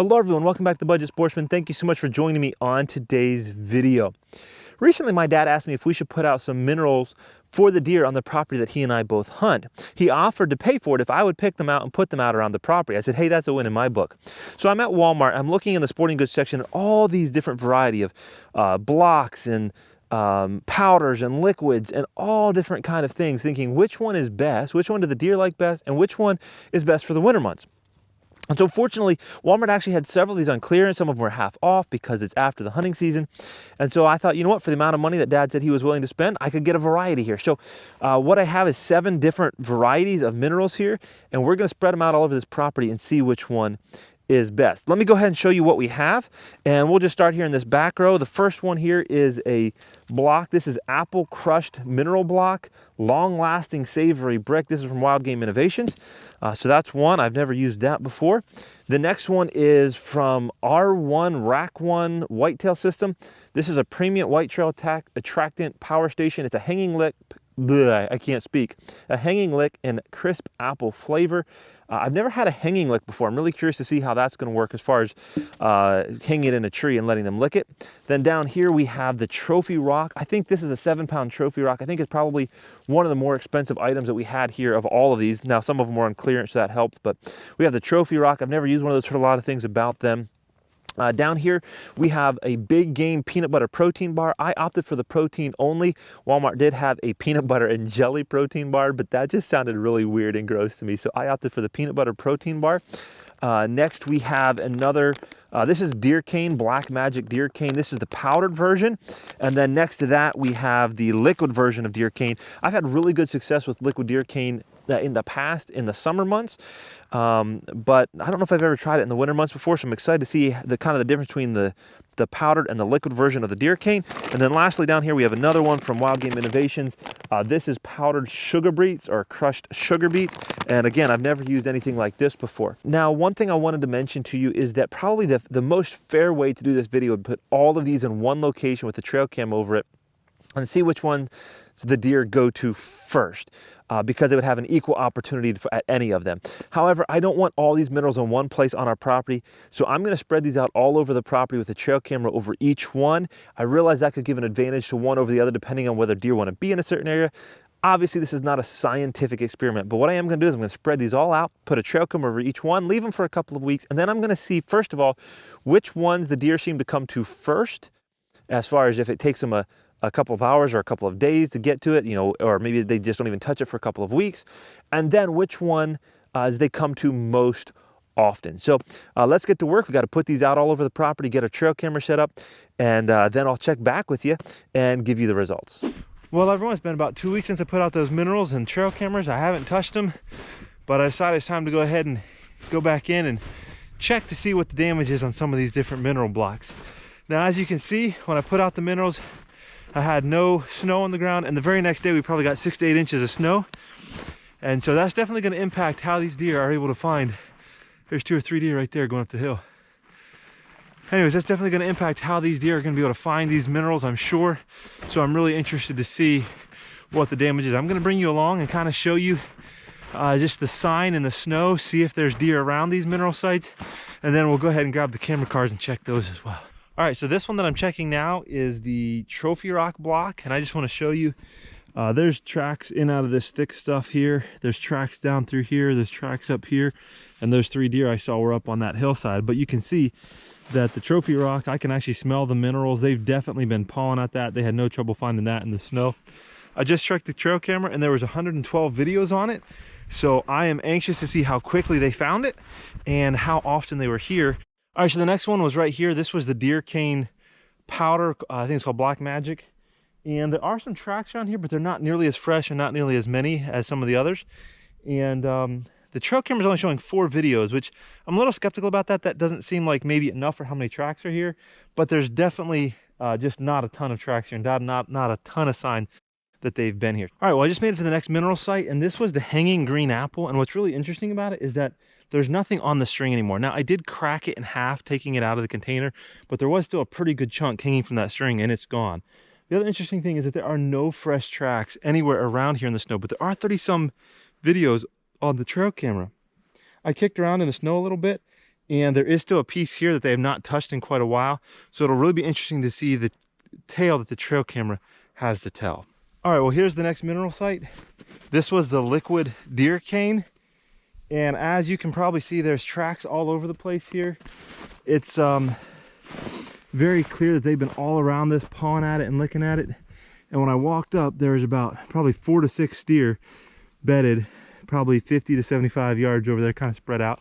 Hello everyone, welcome back to Budget Sportsman. Thank you so much for joining me on today's video. Recently my dad asked me if we should put out some minerals for the deer on the property that he and I both hunt. He offered to pay for it if I would pick them out and put them out around the property. I said, hey, that's a win in my book. So I'm at Walmart, I'm looking in the sporting goods section at all these different variety of blocks and powders and liquids and all different kind of things, thinking which one is best, which one do the deer like best, and which one is best for the winter months. And so fortunately, Walmart actually had several of these on clearance. Some of them were half off because it's after the hunting season. And so I thought, you know what, for the amount of money that Dad said he was willing to spend, I could get a variety here. So what I have is 7 different varieties of minerals here, and we're going to spread them out all over this property and see which one is best. Let me go ahead and show you what we have, and we'll just start here in this back row. The first one here is a block. This is apple crushed mineral block, long-lasting savory brick. This is from Wild Game Innovations. So that's one. I've never used that before. The next one is from R1 Rack 1 Whitetail System. This is a premium whitetail attractant power station. It's a hanging lick. I can't speak. A hanging lick and crisp apple flavor. I've never had a hanging lick before. I'm really curious to see how that's going to work as far as hanging it in a tree and letting them lick it. Then down here we have the Trophy Rock. I think this is a 7-pound Trophy Rock. I think it's probably one of the more expensive items that we had here of all of these. Now some of them were on clearance, so that helped, but we have the Trophy Rock. I've never used one of those, heard a lot of things about them. Down here, we have a Big Game peanut butter protein bar. I opted for the protein only. Walmart did have a peanut butter and jelly protein bar, but that just sounded really weird and gross to me. So I opted for the peanut butter protein bar. Next, we have another, this is Deer Cane, Black Magic Deer Cane. This is the powdered version. And then next to that, we have the liquid version of Deer Cane. I've had really good success with liquid Deer Cane in the past, in the summer months. But I don't know if I've ever tried it in the winter months before, so I'm excited to see the difference between the powdered and the liquid version of the Deer Cane. And then lastly down here we have another one from Wild Game Innovations. This is powdered sugar beets or crushed sugar beets. And again, I've never used anything like this before. Now, one thing I wanted to mention to you is that probably the most fair way to do this video would put all of these in one location with the trail cam over it and see which one the deer go to first. Because they would have an equal opportunity at any of them. However, I don't want all these minerals in one place on our property, so I'm going to spread these out all over the property with a trail camera over each one. I realize that could give an advantage to one over the other depending on whether deer want to be in a certain area. Obviously, this is not a scientific experiment, but what I am going to do is I'm going to spread these all out, put a trail camera over each one, leave them for a couple of weeks, and then I'm going to see, first of all, which ones the deer seem to come to first, as far as if it takes them a couple of hours or a couple of days to get to it, you know, or maybe they just don't even touch it for a couple of weeks. And then which one they come to most often. So let's get to work. We got to put these out all over the property, get a trail camera set up, and then I'll check back with you and give you the results. Well, everyone, it's been about 2 weeks since I put out those minerals and trail cameras. I haven't touched them, but I decided it's time to go ahead and go back in and check to see what the damage is on some of these different mineral blocks. Now, as you can see, when I put out the minerals, I had no snow on the ground, and the very next day we probably got 6 to 8 inches of snow. And so that's definitely going to impact how these deer are able to find. There's 2 or 3 deer right there going up the hill. Anyways, that's definitely going to impact how these deer are going to be able to find these minerals, I'm sure. So I'm really interested to see what the damage is. I'm going to bring you along and kind of show you just the sign in the snow, see if there's deer around these mineral sites, and then we'll go ahead and grab the camera cars and check those as well. All right, so this one that I'm checking now is the Trophy Rock block, and I just want to show you, there's tracks in out of this thick stuff here. There's tracks down through here. There's tracks up here, and those 3 deer I saw were up on that hillside. But you can see that the Trophy Rock, I can actually smell the minerals. They've definitely been pawing at that. They had no trouble finding that in the snow. I just checked the trail camera, and there was 112 videos on it. So I am anxious to see how quickly they found it and how often they were here. All right, so the next one was right here. This was the Deer Cane powder. I think it's called Black Magic. And there are some tracks around here, but they're not nearly as fresh and not nearly as many as some of the others. And the trail camera is only showing 4 videos, which I'm a little skeptical about that. That doesn't seem like maybe enough for how many tracks are here. But there's definitely just not a ton of tracks here, and not a ton of sign that they've been here. All right, well, I just made it to the next mineral site, and this was the Hanging Green Apple. And what's really interesting about it is that there's nothing on the string anymore. Now, I did crack it in half, taking it out of the container, but there was still a pretty good chunk hanging from that string, and it's gone. The other interesting thing is that there are no fresh tracks anywhere around here in the snow, but there are 30-some videos on the trail camera. I kicked around in the snow a little bit, And there is still a piece here that they have not touched in quite a while. So it'll really be interesting to see the tale that the trail camera has to tell. All right, well, here's the next mineral site. This was the liquid deer cane. And as you can probably see, there's tracks all over the place here. It's very clear that they've been all around this, pawing at it and licking at it. And when I walked up, there was about probably 4 to 6 deer bedded, probably 50 to 75 yards over there, kind of spread out.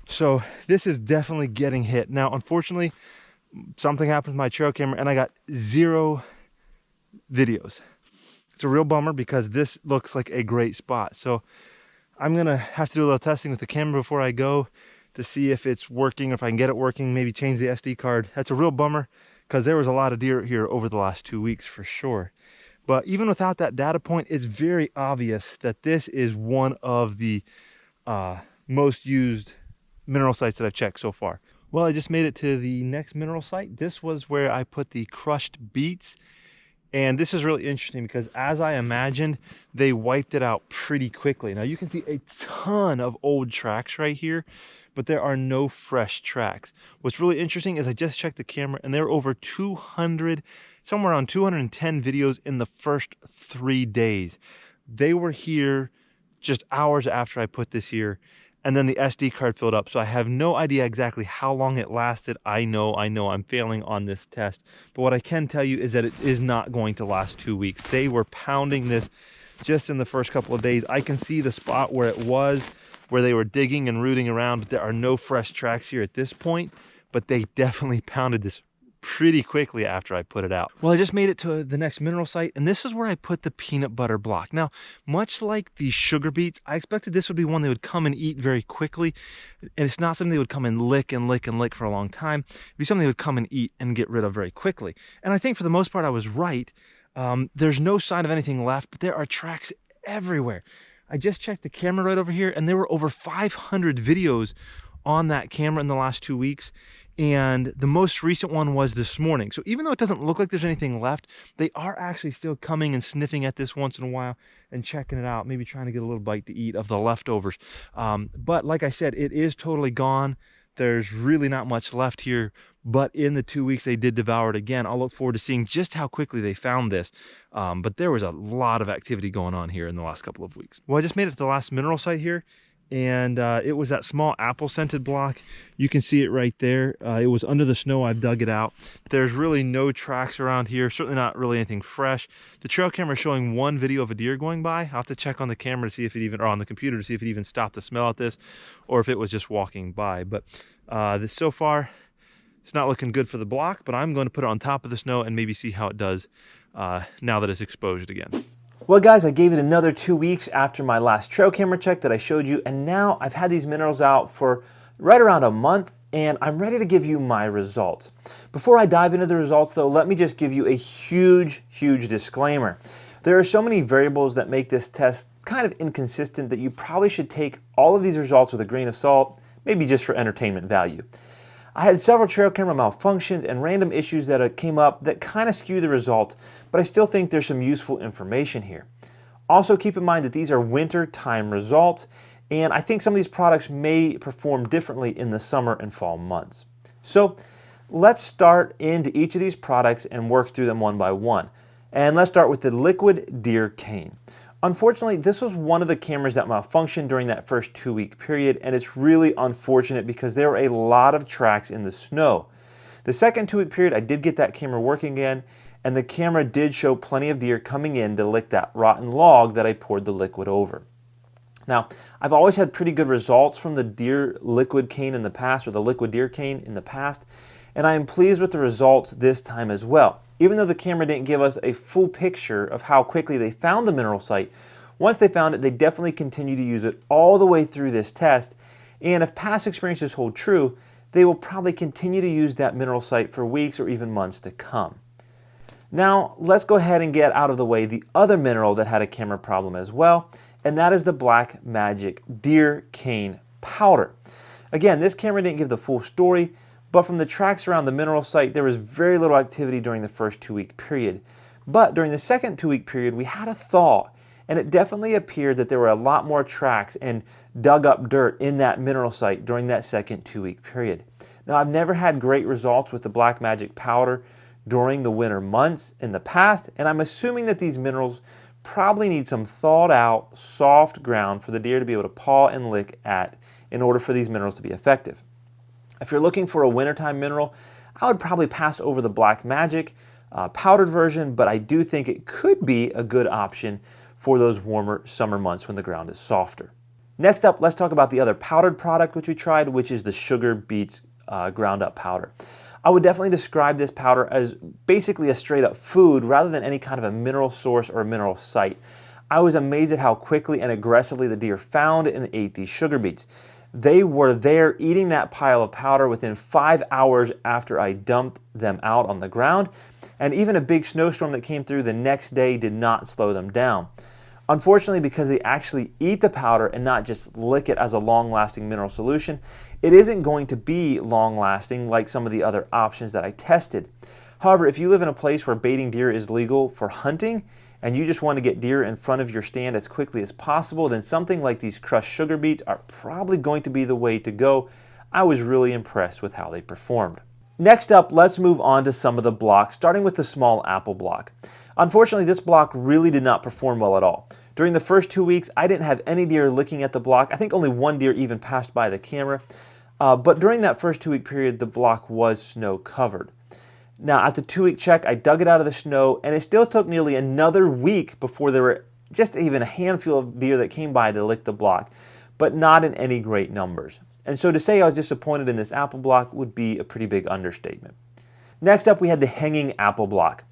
So this is definitely getting hit. Now, unfortunately, something happened with my trail camera and I got 0 videos. It's a real bummer because this looks like a great spot. So I'm gonna have to do a little testing with the camera before I go to see if it's working, or if I can get it working, maybe change the SD card. That's a real bummer because there was a lot of deer here over the last 2 weeks for sure. But even without that data point, it's very obvious that this is one of the most used mineral sites that I've checked so far. Well, I just made it to the next mineral site. This was where I put the crushed beets. And this is really interesting because, as I imagined, they wiped it out pretty quickly. Now you can see a ton of old tracks right here, but there are no fresh tracks. What's really interesting is I just checked the camera and there were over 200, somewhere around 210 videos in the first 3 days. They were here just hours after I put this here, and then the SD card filled up. So I have no idea exactly how long it lasted. I know I'm failing on this test. But what I can tell you is that it is not going to last 2 weeks. They were pounding this just in the first couple of days. I can see the spot where it was, where they were digging and rooting around, but there are no fresh tracks here at this point. But they definitely pounded this pretty quickly after I put it out. Well, I just made it to the next mineral site, and this is where I put the peanut butter block. Now, much like the sugar beets, I expected this would be one they would come and eat very quickly, and it's not something they would come and lick and lick and lick for a long time. It'd be something they would come and eat and get rid of very quickly. And I think for the most part I was right. There's no sign of anything left, but there are tracks everywhere. I just checked the camera right over here, and there were over 500 videos on that camera in the last 2 weeks. And the most recent one was this morning. So even though it doesn't look like there's anything left, they are actually still coming and sniffing at this once in a while and checking it out, maybe trying to get a little bite to eat of the leftovers. But like I said, it is totally gone. There's really not much left here, but in the 2 weeks they did devour it again. I'll look forward to seeing just how quickly they found this. But there was a lot of activity going on here in the last couple of weeks. Well, I just made it to the last mineral site here. And it was that small apple scented block. You can see it right there. It was under the snow. I've dug it out. There's really no tracks around here, certainly not really anything fresh. The trail camera is showing 1 video of a deer going by. I'll have to check on the camera to see if it even, or on the computer to see if it even stopped to smell at this, or if it was just walking by. But this, so far, it's not looking good for the block, but I'm going to put it on top of the snow and maybe see how it does now that it's exposed again. Well, guys, I gave it another 2 weeks after my last trail camera check that I showed you, and now I've had these minerals out for right around a month, and I'm ready to give you my results. Before I dive into the results, though, let me just give you a huge disclaimer. There are so many variables that make this test kind of inconsistent that you probably should take all of these results with a grain of salt, maybe just for entertainment value. I had several trail camera malfunctions and random issues that came up that kind of skew the result, but I still think there's some useful information here. Also, keep in mind that these are winter time results, and I think some of these products may perform differently in the summer and fall months. So let's start into each of these products and work through them one by one. And let's start with the liquid deer cane. Unfortunately, this was one of the cameras that malfunctioned during that first 2 week period, and it's really unfortunate because there were a lot of tracks in the snow. The second 2 week period, I did get that camera working again, and the camera did show plenty of deer coming in to lick that rotten log that I poured the liquid over. Now, I've always had pretty good results from the deer liquid cane in the past, or the liquid deer cane in the past, and I am pleased with the results this time as well. Even though the camera didn't give us a full picture of how quickly they found the mineral site, once they found it, they definitely continue to use it all the way through this test. And if past experiences hold true, they will probably continue to use that mineral site for weeks or even months to come. Now, let's go ahead and get out of the way the other mineral that had a camera problem as well, and that is the Black Magic Deer Cane Powder. Again, this camera didn't give the full story, but from the tracks around the mineral site, there was very little activity during the first 2 week period. But during the second 2 week period, we had a thaw, and it definitely appeared that there were a lot more tracks and dug up dirt in that mineral site during that second 2-week period. Now, I've never had great results with the Black Magic powder during the winter months in the past, and I'm assuming that these minerals probably need some thawed out, soft ground for the deer to be able to paw and lick at in order for these minerals to be effective. If you're looking for a wintertime mineral, I would probably pass over the Black Magic powdered version, but I do think it could be a good option for those warmer summer months when the ground is softer. Next up, let's talk about the other powdered product which we tried, which is the Sugar Beets ground up powder. I would definitely describe this powder as basically a straight up food rather than any kind of a mineral source or a mineral site. I was amazed at how quickly and aggressively the deer found and ate these sugar beets. They were there eating that pile of powder within 5 hours after I dumped them out on the ground, and even a big snowstorm that came through the next day did not slow them down. Unfortunately, because they actually eat the powder and not just lick it as a long-lasting mineral solution, it isn't going to be long-lasting like some of the other options that I tested. However, if you live in a place where baiting deer is legal for hunting, and you just want to get deer in front of your stand as quickly as possible, then something like these crushed sugar beets are probably going to be the way to go. I was really impressed with how they performed. Next up, let's move on to some of the blocks, starting with the small apple block. Unfortunately, this block really did not perform well at all. During the first 2 weeks, I didn't have any deer looking at the block. I think only one deer even passed by the camera. But during that first 2-week period, the block was snow covered. Now, at the 2-week check, I dug it out of the snow, and it still took nearly another week before there were just even a handful of deer that came by to lick the block, but not in any great numbers. And so to say I was disappointed in this apple block would be a pretty big understatement. Next up, we had the hanging apple block.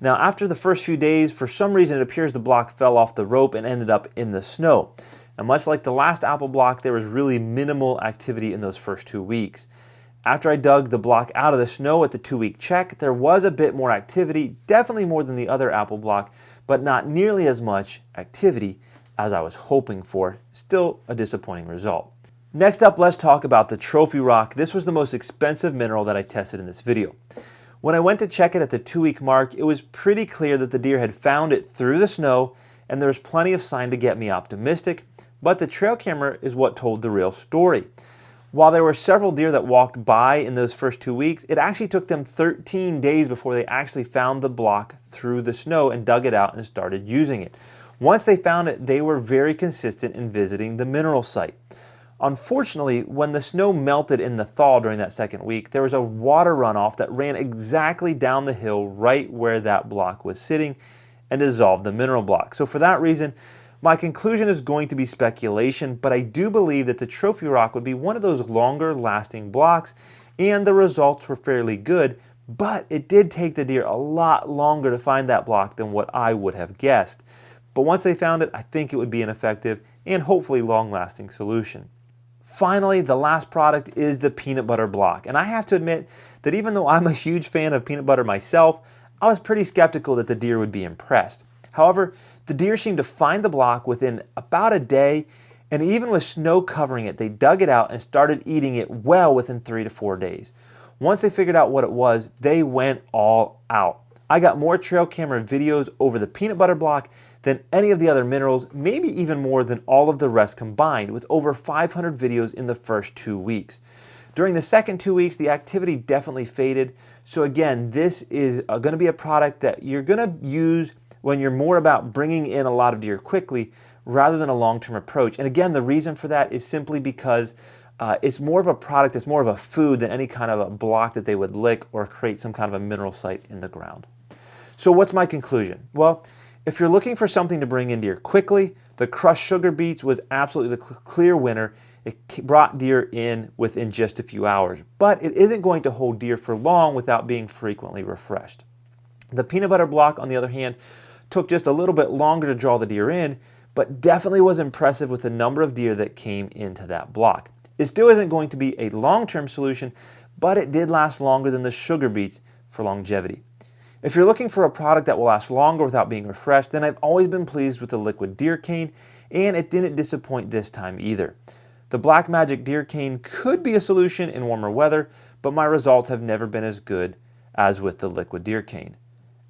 Now, after the first few days, for some reason it appears the block fell off the rope and ended up in the snow. Now, much like the last apple block, there was really minimal activity in those first 2 weeks. After I dug the block out of the snow at the 2-week check, there was a bit more activity, definitely more than the other apple block, but not nearly as much activity as I was hoping for. Still a disappointing result. Next up, let's talk about the trophy rock. This was the most expensive mineral that I tested in this video. When I went to check it at the 2-week mark, it was pretty clear that the deer had found it through the snow, and there was plenty of sign to get me optimistic, but the trail camera is what told the real story. While there were several deer that walked by in those first 2 weeks, it actually took them 13 days before they actually found the block through the snow and dug it out and started using it. Once they found it, they were very consistent in visiting the mineral site. Unfortunately, when the snow melted in the thaw during that second week, there was a water runoff that ran exactly down the hill right where that block was sitting and dissolved the mineral block. So for that reason, my conclusion is going to be speculation, but I do believe that the trophy rock would be one of those longer lasting blocks, and the results were fairly good, but it did take the deer a lot longer to find that block than what I would have guessed. But once they found it, I think it would be an effective and hopefully long lasting solution. Finally, the last product is the peanut butter block, and I have to admit that even though I'm a huge fan of peanut butter myself, I was pretty skeptical that the deer would be impressed. However, the deer seemed to find the block within about a day, and even with snow covering it, they dug it out and started eating it well within 3 to 4 days. Once they figured out what it was, they went all out. I got more trail camera videos over the peanut butter block than any of the other minerals, maybe even more than all of the rest combined, with over 500 videos in the first 2 weeks. During the second 2 weeks, the activity definitely faded. So again, this is going to be a product that you're going to use when you're more about bringing in a lot of deer quickly rather than a long-term approach. And again, the reason for that is simply because it's more of a product, it's more of a food than any kind of a block that they would lick or create some kind of a mineral site in the ground. So what's my conclusion? Well, if you're looking for something to bring in deer quickly, the crushed sugar beets was absolutely the clear winner. It brought deer in within just a few hours, but it isn't going to hold deer for long without being frequently refreshed. The peanut butter block, on the other hand, took just a little bit longer to draw the deer in, but definitely was impressive with the number of deer that came into that block. It still isn't going to be a long-term solution, but it did last longer than the sugar beets for longevity. If you're looking for a product that will last longer without being refreshed, then I've always been pleased with the liquid deer cane, and it didn't disappoint this time either. The Black Magic deer cane could be a solution in warmer weather, but my results have never been as good as with the liquid deer cane.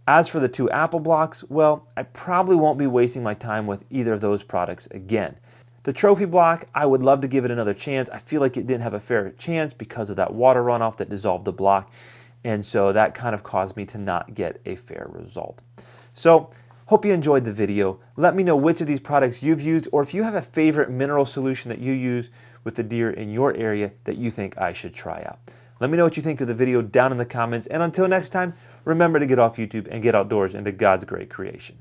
As for the 2 apple blocks, well, I probably won't be wasting my time with either of those products again. The trophy block, I would love to give it another chance. I feel like it didn't have a fair chance because of that water runoff that dissolved the block, and so that kind of caused me to not get a fair result. So, hope you enjoyed the video. Let me know which of these products you've used, or if you have a favorite mineral solution that you use with the deer in your area that you think I should try out. Let me know what you think of the video down in the comments, and until next time, remember to get off YouTube and get outdoors into God's great creation.